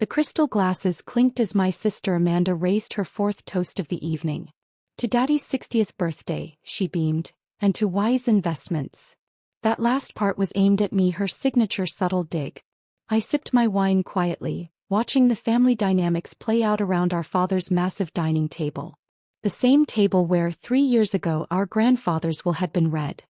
The crystal glasses clinked as my sister Amanda raised her fourth toast of the evening. To Daddy's 60th birthday, she beamed, and to wise investments. That last part was aimed at me, her signature subtle dig. I sipped my wine quietly, watching the family dynamics play out around our father's massive dining table. The same table where 3 years ago our grandfather's will had been read.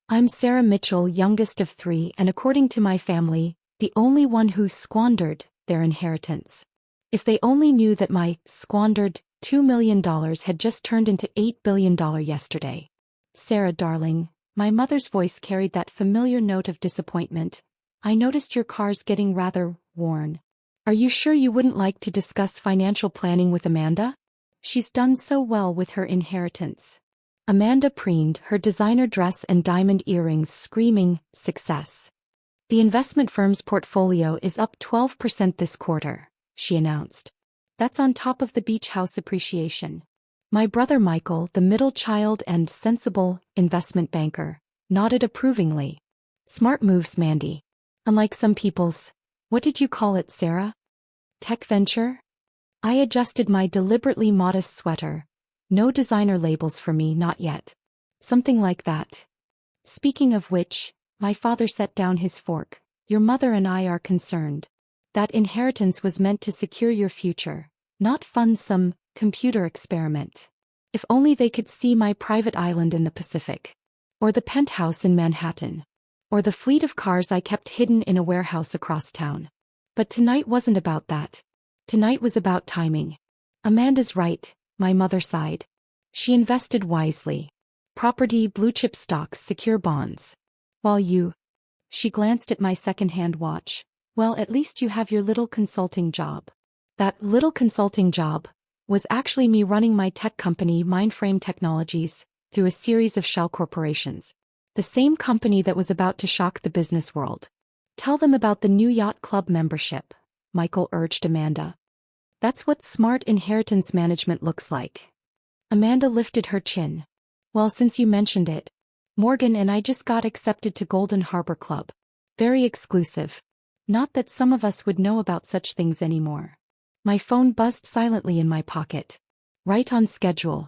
I'm Sarah Mitchell, youngest of 3, and according to my family, the only one who squandered their inheritance. If they only knew that my squandered $2 million had just turned into $8 billion yesterday. Sarah, darling, my mother's voice carried that familiar note of disappointment. I noticed your car's getting rather worn. Are you sure you wouldn't like to discuss financial planning with Amanda? She's done so well with her inheritance. Amanda preened, her designer dress and diamond earrings screaming success. The investment firm's portfolio is up 12% this quarter, she announced. That's on top of the beach house appreciation. My brother Michael, the middle child and sensible investment banker, nodded approvingly. Smart moves, Mandy. Unlike some people's, what did you call it, Sarah? Tech venture? I adjusted my deliberately modest sweater. No designer labels for me, not yet. Something like that. Speaking of which, my father set down his fork. Your mother and I are concerned. That inheritance was meant to secure your future, not fund some computer experiment. If only they could see my private island in the Pacific. Or the penthouse in Manhattan. Or the fleet of cars I kept hidden in a warehouse across town. But tonight wasn't about that. Tonight was about timing. Amanda's right, my mother sighed. She invested wisely. Property, blue-chip stocks, secure bonds. While you... She glanced at my second-hand watch. Well, at least you have your little consulting job. That little consulting job was actually me running my tech company, Mindframe Technologies, through a series of shell corporations. The same company that was about to shock the business world. Tell them about the new yacht club membership, Michael urged Amanda. That's what smart inheritance management looks like. Amanda lifted her chin. Well, since you mentioned it, Morgan and I just got accepted to Golden Harbor Club. Very exclusive. Not that some of us would know about such things anymore. My phone buzzed silently in my pocket. Right on schedule.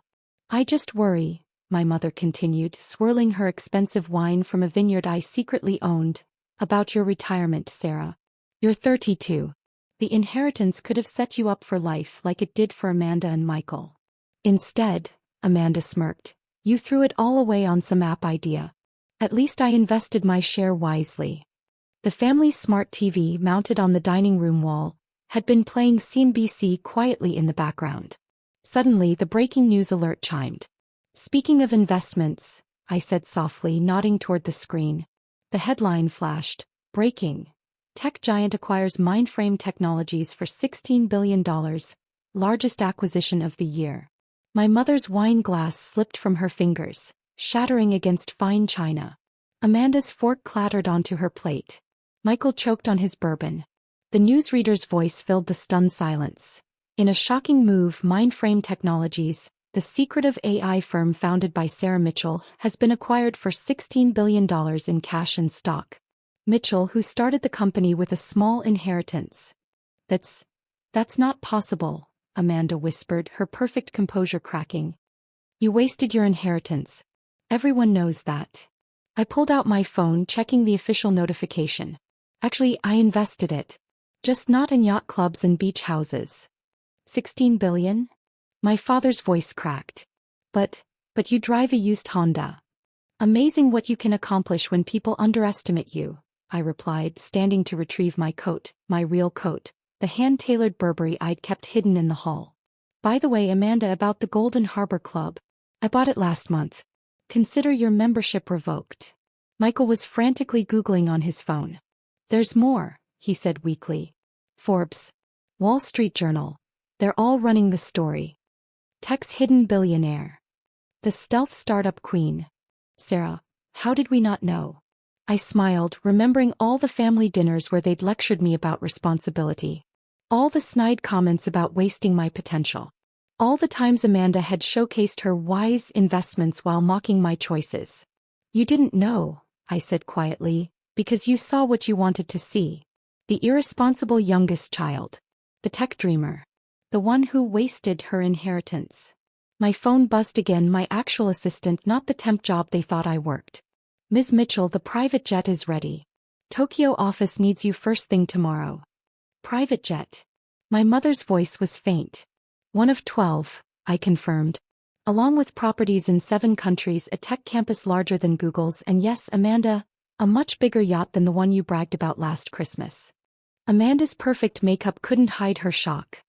I just worry, my mother continued, swirling her expensive wine from a vineyard I secretly owned, about your retirement, Sarah. You're 32. The inheritance could have set you up for life like it did for Amanda and Michael. Instead, Amanda smirked, you threw it all away on some app idea. At least I invested my share wisely. The family's smart TV mounted on the dining room wall had been playing CNBC quietly in the background. Suddenly the breaking news alert chimed. Speaking of investments, I said softly, nodding toward the screen. The headline flashed, breaking. Tech giant acquires Mindframe Technologies for $16 billion, largest acquisition of the year. My mother's wine glass slipped from her fingers, shattering against fine china. Amanda's fork clattered onto her plate. Michael choked on his bourbon. The newsreader's voice filled the stunned silence. In a shocking move, Mindframe Technologies, the secretive AI firm founded by Sarah Mitchell, has been acquired for $16 billion in cash and stock. Mitchell, who started the company with a small inheritance. That's not possible, Amanda whispered, her perfect composure cracking. You wasted your inheritance. Everyone knows that. I pulled out my phone, checking the official notification. Actually, I invested it. Just not in yacht clubs and beach houses. 16 billion? My father's voice cracked. But you drive a used Honda. Amazing what you can accomplish when people underestimate you, I replied, standing to retrieve my coat, my real coat, the hand-tailored Burberry I'd kept hidden in the hall. By the way, Amanda, about the Golden Harbor Club. I bought it last month. Consider your membership revoked. Michael was frantically Googling on his phone. There's more, he said weakly. Forbes. Wall Street Journal. They're all running the story. Tech's hidden billionaire. The stealth startup queen. Sarah, how did we not know? I smiled, remembering all the family dinners where they'd lectured me about responsibility. All the snide comments about wasting my potential. All the times Amanda had showcased her wise investments while mocking my choices. You didn't know, I said quietly, because you saw what you wanted to see. The irresponsible youngest child. the tech dreamer. The one who wasted her inheritance. My phone buzzed again, my actual assistant, not the temp job they thought I worked. Ms. Mitchell, the private jet is ready. Tokyo office needs you first thing tomorrow. Private jet. My mother's voice was faint. One of 12, I confirmed. Along with properties in 7 countries, a tech campus larger than Google's, and yes, Amanda, a much bigger yacht than the one you bragged about last Christmas. Amanda's perfect makeup couldn't hide her shock.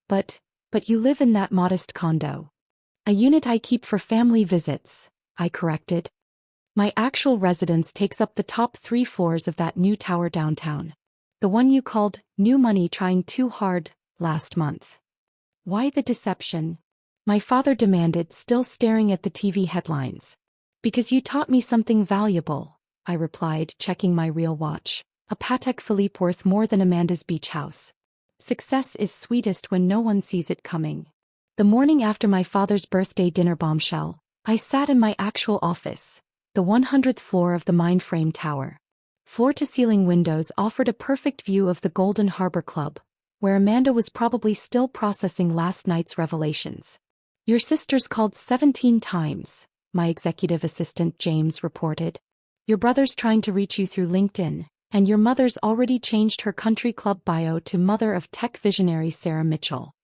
But you live in that modest condo. A unit I keep for family visits, I corrected. My actual residence takes up the top 3 floors of that new tower downtown. The one you called new money trying too hard last month. Why the deception? My father demanded, still staring at the TV headlines. Because you taught me something valuable, I replied, checking my real watch. A Patek Philippe worth more than Amanda's beach house. Success is sweetest when no one sees it coming. The morning after my father's birthday dinner bombshell, I sat in my actual office, the 100th floor of the Mindframe Tower. Floor-to-ceiling windows offered a perfect view of the Golden Harbor Club, where Amanda was probably still processing last night's revelations. Your sister's called 17 times, my executive assistant James reported. Your brother's trying to reach you through LinkedIn, and your mother's already changed her country club bio to mother of tech visionary Sarah Mitchell.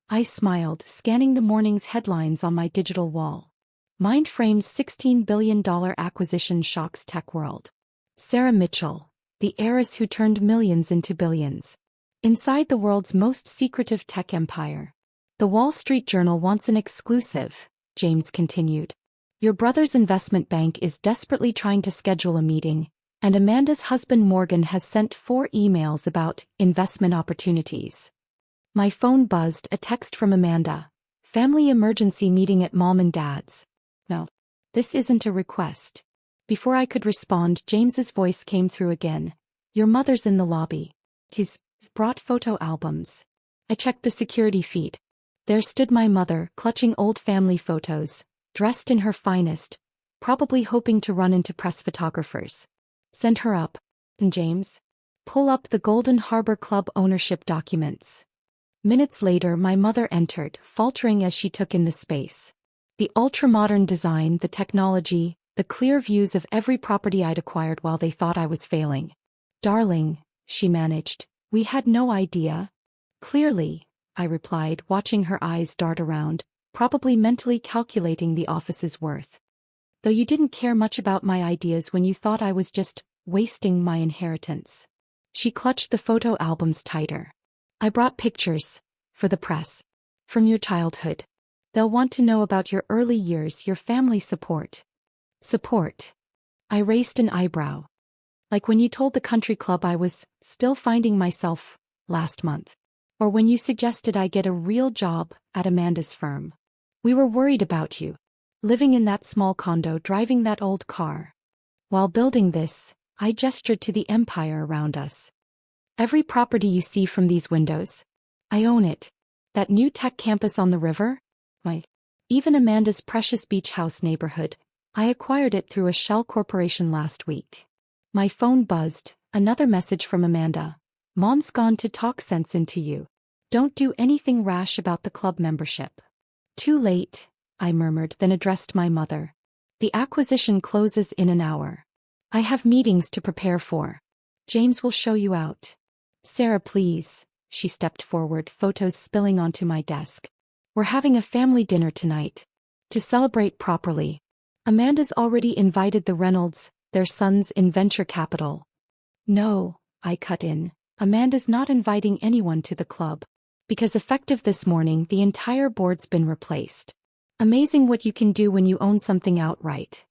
I smiled, scanning the morning's headlines on my digital wall. Mindframe's $16 billion acquisition shocks tech world. Sarah Mitchell, the heiress who turned millions into billions. Inside the world's most secretive tech empire. The Wall Street Journal wants an exclusive, James continued. Your brother's investment bank is desperately trying to schedule a meeting, and Amanda's husband Morgan has sent 4 emails about investment opportunities. My phone buzzed, a text from Amanda. Family emergency meeting at mom and dad's. No, this isn't a request. Before I could respond, James's voice came through again. Your mother's in the lobby. He's brought photo albums. I checked the security feed. There stood my mother, clutching old family photos, dressed in her finest, probably hoping to run into press photographers. Send her up. And James? Pull up the Golden Harbor Club ownership documents. Minutes later, my mother entered, faltering as she took in the space. The ultra-modern design, the technology, the clear views of every property I'd acquired while they thought I was failing. Darling, she managed, we had no idea. Clearly, I replied, watching her eyes dart around, probably mentally calculating the office's worth. Though you didn't care much about my ideas when you thought I was just wasting my inheritance. She clutched the photo albums tighter. I brought pictures, for the press, from your childhood. They'll want to know about your early years, your family support. Support. I raised an eyebrow. Like when you told the country club I was still finding myself last month. Or when you suggested I get a real job at Amanda's firm. We were worried about you. Living in that small condo, driving that old car. While building this, I gestured to the empire around us. Every property you see from these windows. I own it. That new tech campus on the river? Even Amanda's precious beach house neighborhood. I acquired it through a shell corporation last week. My phone buzzed, another message from Amanda. Mom's gone to talk sense into you. Don't do anything rash about the club membership. Too late, I murmured, then addressed my mother. The acquisition closes in an hour. I have meetings to prepare for. James will show you out. Sarah, please. She stepped forward, photos spilling onto my desk. We're having a family dinner tonight. To celebrate properly. Amanda's already invited the Reynolds, their sons in venture capital. No, I cut in. Amanda's not inviting anyone to the club. Because effective this morning, the entire board's been replaced. Amazing what you can do when you own something outright.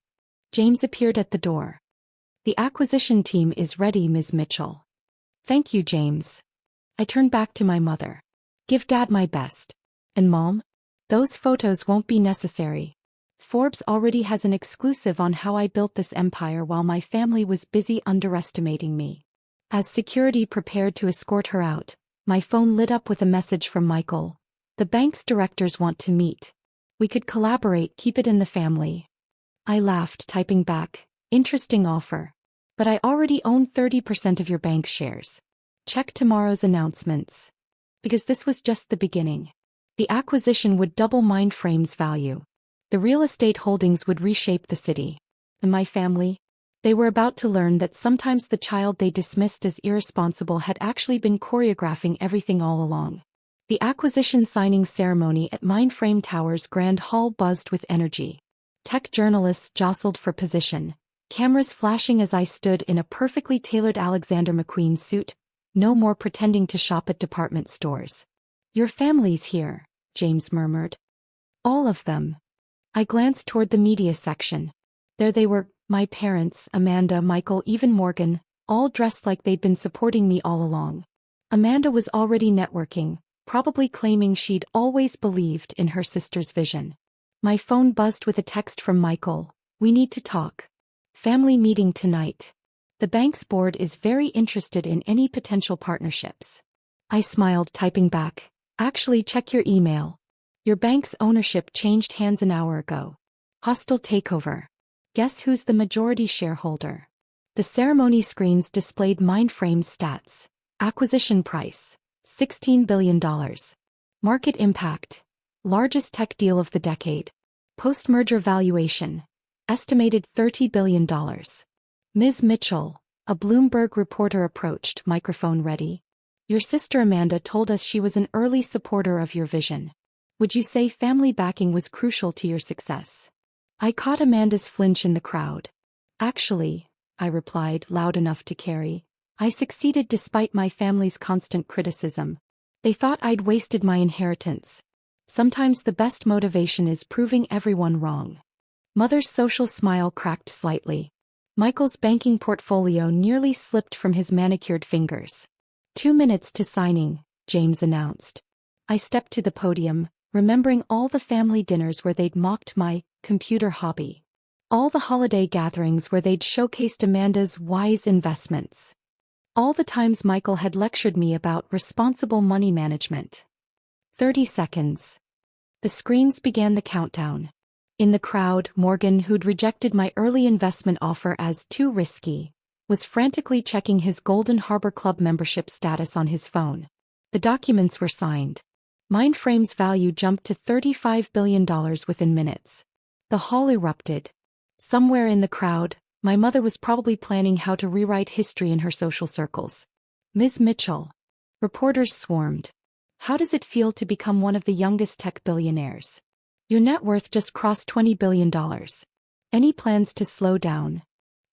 James appeared at the door. The acquisition team is ready, Ms. Mitchell. Thank you, James. I turned back to my mother. Give Dad my best. And Mom? Those photos won't be necessary. Forbes already has an exclusive on how I built this empire while my family was busy underestimating me. As security prepared to escort her out, my phone lit up with a message from Michael. The bank's directors want to meet. We could collaborate, keep it in the family. I laughed, typing back, interesting offer. But I already own 30% of your bank shares. Check tomorrow's announcements. Because this was just the beginning. The acquisition would double Mindframe's value. The real estate holdings would reshape the city. And my family? They were about to learn that sometimes the child they dismissed as irresponsible had actually been choreographing everything all along. The acquisition signing ceremony at Mindframe Tower's Grand Hall buzzed with energy. Tech journalists jostled for position, cameras flashing as I stood in a perfectly tailored Alexander McQueen suit, no more pretending to shop at department stores. "Your family's here," James murmured. "All of them." I glanced toward the media section. There they were, my parents, Amanda, Michael, even Morgan, all dressed like they'd been supporting me all along. Amanda was already networking, probably claiming she'd always believed in her sister's vision. My phone buzzed with a text from Michael. "We need to talk. Family meeting tonight. The bank's board is very interested in any potential partnerships." I smiled, typing back, "Actually, check your email. Your bank's ownership changed hands an hour ago. Hostile takeover. Guess who's the majority shareholder?" The ceremony screens displayed Mindframe's stats. Acquisition price, $16 billion. Market impact, largest tech deal of the decade. Post-merger valuation, estimated $30 billion. "Ms. Mitchell," a Bloomberg reporter approached, microphone ready. "Your sister Amanda told us she was an early supporter of your vision. Would you say family backing was crucial to your success?" I caught Amanda's flinch in the crowd. "Actually," I replied, loud enough to carry, "I succeeded despite my family's constant criticism. They thought I'd wasted my inheritance. Sometimes the best motivation is proving everyone wrong." Mother's social smile cracked slightly. Michael's banking portfolio nearly slipped from his manicured fingers. 2 minutes to signing," James announced. I stepped to the podium, remembering all the family dinners where they'd mocked my computer hobby. All the holiday gatherings where they'd showcased Amanda's wise investments. All the times Michael had lectured me about responsible money management. 30 seconds. The screens began the countdown. In the crowd, Morgan, who'd rejected my early investment offer as too risky, was frantically checking his Golden Harbor Club membership status on his phone. The documents were signed. Mindframe's value jumped to $35 billion within minutes. The hall erupted. Somewhere in the crowd, my mother was probably planning how to rewrite history in her social circles. "Ms. Mitchell." Reporters swarmed. "How does it feel to become one of the youngest tech billionaires? Your net worth just crossed $20 billion. Any plans to slow down?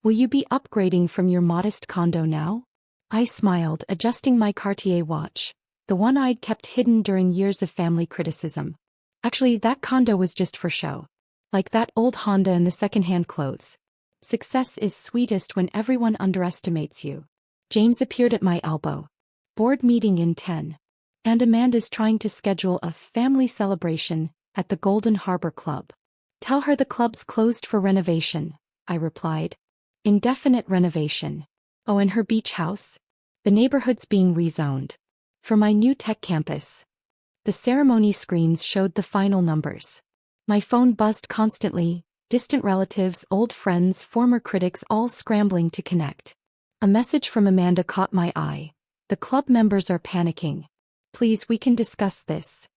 Will you be upgrading from your modest condo now?" I smiled, adjusting my Cartier watch, the one I'd kept hidden during years of family criticism. Actually, that condo was just for show. Like that old Honda and the secondhand clothes. Success is sweetest when everyone underestimates you. James appeared at my elbow. "Board meeting in 10. And Amanda's trying to schedule a family celebration at the Golden Harbor Club. Tell her the club's closed for renovation," I replied. "Indefinite renovation. Oh, and her beach house? The neighborhood's being rezoned. For my new tech campus." The ceremony screens showed the final numbers. My phone buzzed constantly, distant relatives, old friends, former critics all scrambling to connect. A message from Amanda caught my eye. "The club members are panicking. Please, we can discuss this."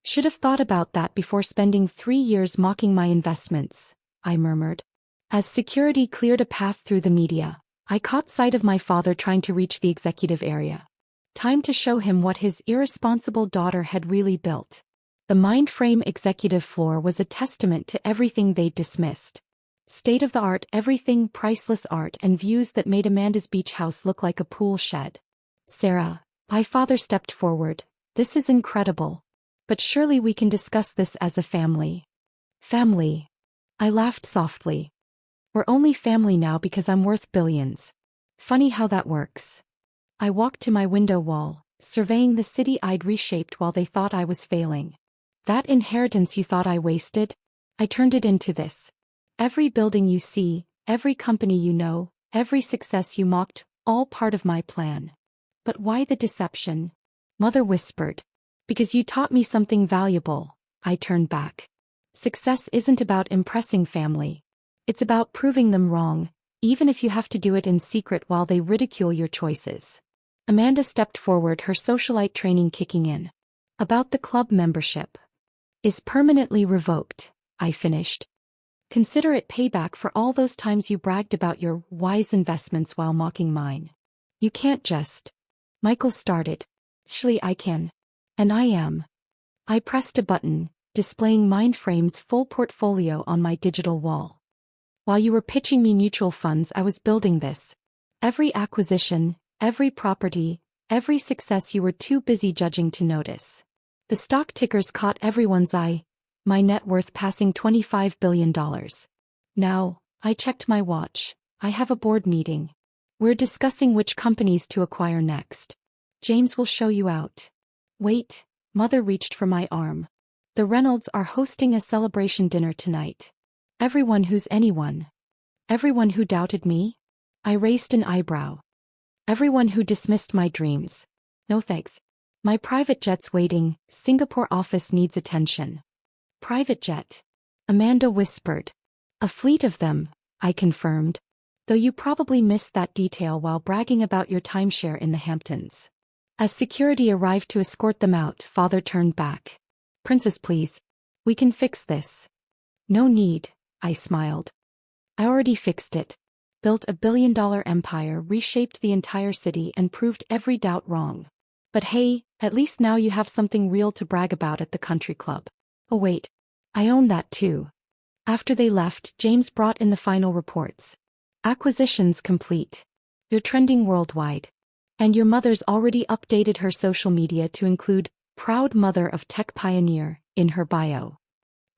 "Should have thought about that before spending 3 years mocking my investments," I murmured. As security cleared a path through the media, I caught sight of my father trying to reach the executive area. Time to show him what his irresponsible daughter had really built. The Mindframe executive floor was a testament to everything they'd dismissed. State-of-the-art everything, priceless art and views that made Amanda's beach house look like a pool shed. "Sarah," my father stepped forward, "this is incredible. But surely we can discuss this as a family." "Family?" I laughed softly. "We're only family now because I'm worth billions. Funny how that works." I walked to my window wall, surveying the city I'd reshaped while they thought I was failing. "That inheritance you thought I wasted? I turned it into this. Every building you see, every company you know, every success you mocked, all part of my plan." "But why the deception?" Mother whispered. "Because you taught me something valuable," I turned back. "Success isn't about impressing family. It's about proving them wrong, even if you have to do it in secret while they ridicule your choices." Amanda stepped forward, her socialite training kicking in. About the club membership. Is permanently revoked, I finished. Consider it payback for all those times you bragged about your wise investments while mocking mine. You can't just. Michael started. Surely I can. And I am. I pressed a button, displaying Mindframe's full portfolio on my digital wall. While you were pitching me mutual funds, I was building this. Every acquisition, every property, every success you were too busy judging to notice. The stock tickers caught everyone's eye, my net worth passing $25 billion. Now, I checked my watch. I have a board meeting. We're discussing which companies to acquire next. James will show you out. Wait, Mother reached for my arm. The Reynolds are hosting a celebration dinner tonight. Everyone who's anyone. Everyone who doubted me? I raised an eyebrow. Everyone who dismissed my dreams. No thanks. My private jet's waiting, Singapore office needs attention. Private jet? Amanda whispered. A fleet of them, I confirmed. Though you probably missed that detail while bragging about your timeshare in the Hamptons. As security arrived to escort them out, Father turned back. Princess, please. We can fix this. No need, I smiled. I already fixed it. Built a billion-dollar empire, reshaped the entire city, and proved every doubt wrong. But hey, at least now you have something real to brag about at the country club. Oh wait. I own that too. After they left, James brought in the final reports. Acquisitions complete. You're trending worldwide. And your mother's already updated her social media to include proud mother of tech pioneer in her bio.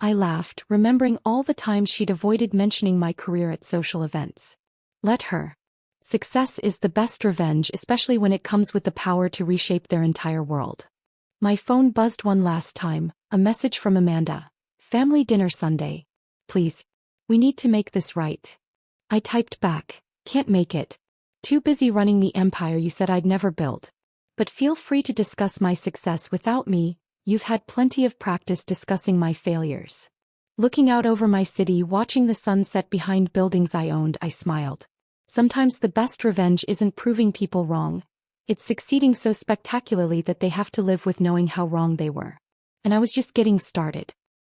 I laughed, remembering all the times she'd avoided mentioning my career at social events. Let her. Success is the best revenge, especially when it comes with the power to reshape their entire world. My phone buzzed one last time, a message from Amanda. Family dinner Sunday. Please. We need to make this right. I typed back. Can't make it. Too busy running the empire you said I'd never build. But feel free to discuss my success without me, you've had plenty of practice discussing my failures. Looking out over my city, watching the sun set behind buildings I owned, I smiled. Sometimes the best revenge isn't proving people wrong. It's succeeding so spectacularly that they have to live with knowing how wrong they were. And I was just getting started.